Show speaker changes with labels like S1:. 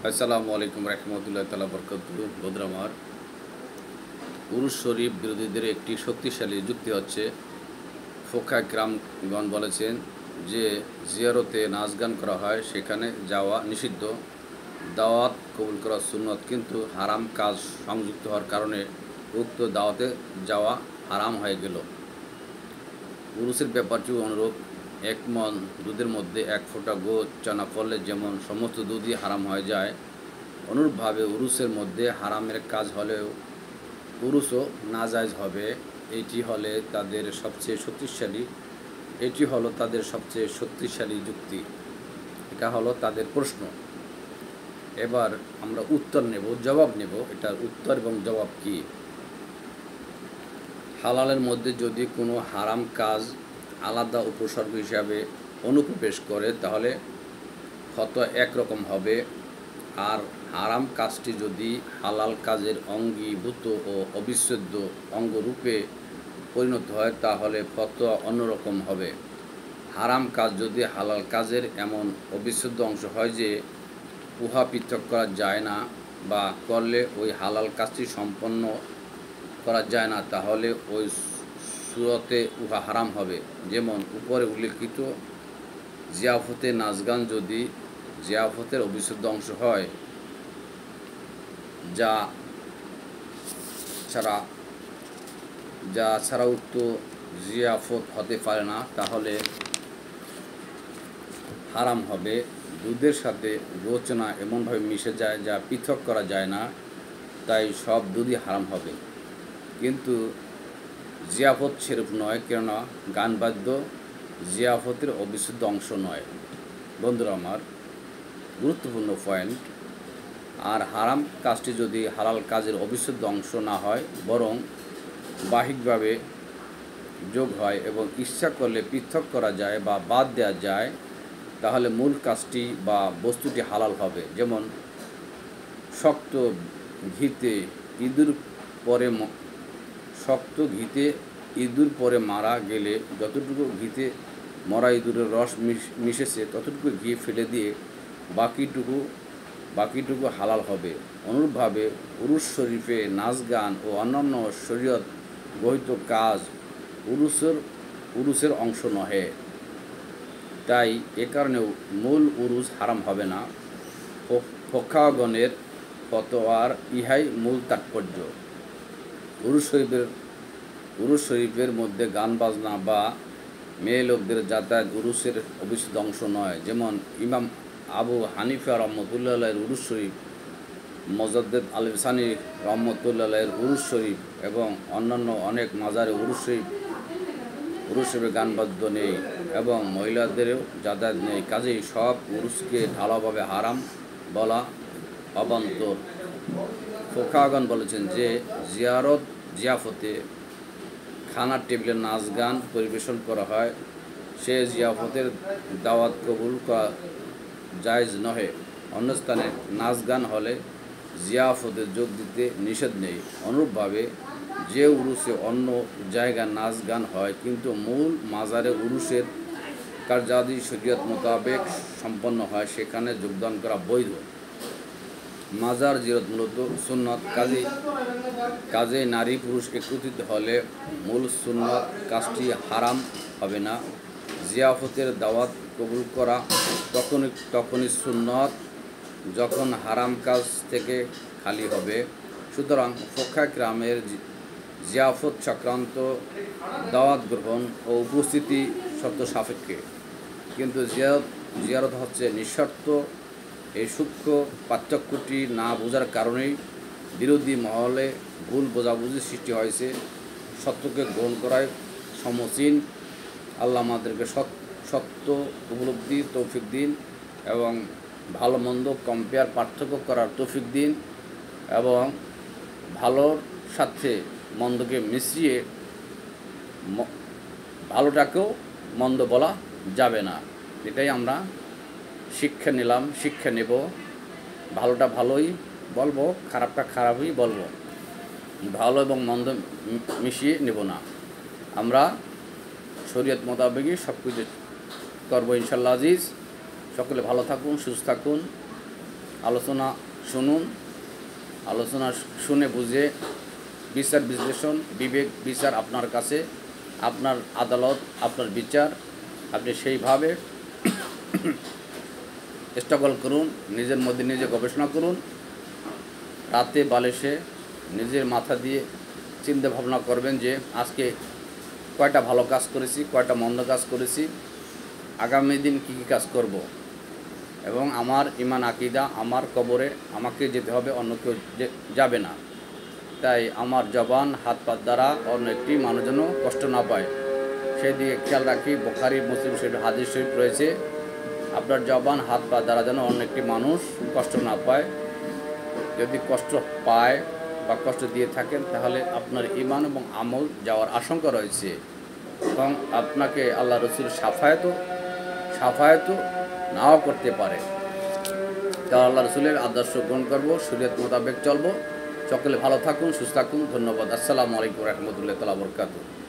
S1: আসসালামু আলাইকুম রহমতুল্লাহ তাআলা বরকাতুহু। বন্ধুরা আমার, উরুস শরীফ বিরোধীদের একটি শক্তিশালী যুক্তি হচ্ছে, ফোকাহ কিরামগণ বলেছেন যে জিয়ারতে নাচ গান করা হয় সেখানে যাওয়া নিষিদ্ধ, দাওয়াত কবুল করা সুন্নত, কিন্তু হারাম কাজ সংযুক্ত হওয়ার কারণে উক্ত দাওয়াতে যাওয়া হারাম হয়ে গেল। উরুসের ব্যাপারটিও অনুরূপ। এক মণ দুধের মধ্যে এক ফোঁটা গোঁদ চানা করলে যেমন সমস্ত দুধই হারাম হয়ে যায়, অনুরূপভাবে উরুসের মধ্যে হারামের কাজ হলেও উরুসও নাজায়েজ হবে। এটি হলো তাদের সবচেয়ে শক্তিশালী যুক্তি। এটা হলো তাদের প্রশ্ন। এবার আমরা জবাব নেব। এটার উত্তর এবং জবাব কি? হালালের মধ্যে যদি কোনো হারাম কাজ আলাদা উপসর্গ হিসাবে অনুপ্রবেশ করে তাহলে ক্ষত একরকম হবে, আর হারাম কাজটি যদি হালাল কাজের অঙ্গীভূত ও অবিচ্ছেদ্য অঙ্গরূপে পরিণত হয় তাহলে ফতোয়া অন্যরকম হবে। হারাম কাজ যদি হালাল কাজের এমন অবিচ্ছেদ্য অংশ হয় যে উহা পৃথক করা যায় না বা করলে ওই হালাল কাজটি সম্পন্ন করা যায় না, তাহলে ওই সূরতে উহা হারাম হবে। যেমন উপরে উল্লেখিত জিয়াফতে নাচ গান যদি জিয়াফতের অবিচ্ছেদ্য অংশ হয়, যা ছাড়া উক্ত জিয়াফত হতে পারে না, তাহলে হারাম হবে। দুধের সাথে গোচনা এমনভাবে মিশে যায় যা পৃথক করা যায় না, তাই সব দুধই হারাম হবে। কিন্তু জিয়াফত সেরূপ নয়, কেননা গান বাদ্য জিয়াফতের অবিচ্ছেদ্য অংশ নয়। বন্ধুরা আমার, গুরুত্বপূর্ণ পয়েন্ট। আর হারাম কাজটি যদি হালাল কাজের অবিচ্ছেদ্য অংশ না হয়, বরং বাহ্যিকভাবে যোগ হয় এবং ইচ্ছা করলে পৃথক করা যায় বা বাদ দেওয়া যায়, তাহলে মূল কাজটি বা বস্তুটি হালাল হবে। যেমন শক্ত ঘিতে ইঁদুর পরে মারা গেলে যতটুকু ঘিতে মরা ইঁদুরের রস মিশেছে ততটুকু ঘি ফেলে দিয়ে বাকিটুকু হালাল হবে। অনুরূপভাবে উরুস শরীফে নাচ গান ও অন্যান্য শরীয়ত বহিত কাজ উরুসের অংশ নহে, তাই এ কারণেও মূল উরুস হারাম হবে না। ফোকাহগণের ফতোয়ার ইহাই মূল তাৎপর্য। উরুস শরীফের মধ্যে গান বাজনা বা মেয়ে লোকদের যাতায়াত উরুসের অবিচ্ছেদ্য অংশ নয়। যেমন ইমাম আবু হানিফা রহমতুল্লাহ উরুস শরীফ, মোজাদ্দেদ আল-সানি রহমতুল্লাহ উরুস শরীফ এবং অন্যান্য অনেক মাজারে উরুস শরীফে গান বাদ্য নেই এবং মহিলাদেরও যাতায়াত নেই। কাজেই সব উরুসকে ঢালাওভাবে হারাম বলা অবান্তর। ফোকাহগণ বলেছেন যে জিয়াফতে খানার টেবিলে নাচ গান পরিবেশন করা হয়, সে জিয়াফতের দাওয়াত কবুল করা জায়েজ নহে। অন্য স্থানে নাচ গান হলে জিয়াফতে যোগ দিতে নিষেধ নেই। অনুরূপভাবে যে উরুসে অন্য জায়গায় নাচ গান হয় কিন্তু মূল মাজারে উরুসের কার্যাদি শরীয়ত মোতাবেক সম্পন্ন হয়, সেখানে যোগদান করা বৈধ। মাজার জিয়ারত মূলত সুন্নত, কাজে নারী পুরুষ একত্রিত হলে মূল সুন্নত কাজটি হারাম হবে না। জিয়াফতের দাওয়াত কবুল করা তখনই সুন্নত যখন হারাম কাজ থেকে খালি হবে। সুতরাং ফোকাহ কিরামের জিয়াফত সংক্রান্ত দাওয়াত গ্রহণ ও উপস্থিতি শর্ত সাপেক্ষে, কিন্তু জিয়ারত হচ্ছে নিঃশর্ত। এই সূক্ষ্ম পার্থক্যটি না বোঝার কারণেই বিরোধী মহলে ভুল বোঝাবুঝির সৃষ্টি হয়েছে। সত্যকে গ্রহণ করায় সমসীন। আল্লাহ আমাদেরকে সত্য উপলব্ধি তৌফিক দিন এবং ভালো মন্দ পার্থক্য করার তৌফিক দিন, এবং ভালোর সাথে মন্দকে মিশিয়ে ভালোটাকেও মন্দ বলা যাবে না। এটাই আমরা শিক্ষা নেব। ভালোটা ভালোই বলবো, খারাপটা খারাপই বলবো, ভালো এবং মন্দ মিশিয়ে নেব না। আমরা শরীয়ত মোতাবেকই সব কিছু করবো ইনশাল্লাহ আজিজ। সকলে ভালো থাকুন, সুস্থ থাকুন। আলোচনা শুনুন, আলোচনা শুনে বুঝে বিচার বিশ্লেষণ, বিবেক বিচার আপনার কাছে, আপনার আদালত, আপনার বিচার, আপনি সেইভাবে স্ট্রাগল করুন, নিজের মধ্যে নিজে গবেষণা করুন। রাতে বালিশে নিজের মাথা দিয়ে চিন্তা ভাবনা করবেন যে আজকে কয়টা ভালো কাজ করেছি, কয়টা মন্দ কাজ করেছি, আগামী দিন কী কী কাজ করব, এবং আমার ইমান আকিদা, আমার কবরে আমাকে যেতে হবে, অন্য কেউ যাবে না। তাই আমার জবান হাত পা দ্বারা অন্য একটি মানুষ যেন কষ্ট না পায়, সেই দিকে খেয়াল রাখি। বুখারী মুসলিম শরীফ হাদিস শরীফ রয়েছে, আপনার জবান হাত পা দ্বারা যেন অন্য একটি মানুষ কষ্ট না পায়। যদি কষ্ট পায় বা কষ্ট দিয়ে থাকেন, তাহলে আপনার ঈমান এবং আমল যাওয়ার আশঙ্কা রয়েছে, এবং আপনাকে আল্লাহ রসুল সাফায়াতও নাও করতে পারে। তা আল্লাহ রসুলের আদর্শ গ্রহণ করবো, শরীয়ত মোতাবেক চলবো। সকলে ভালো থাকুন, সুস্থ থাকুন। ধন্যবাদ। আসসালামু আলাইকুম রহমতুল্লাহ তাআলা বরকাতুহু।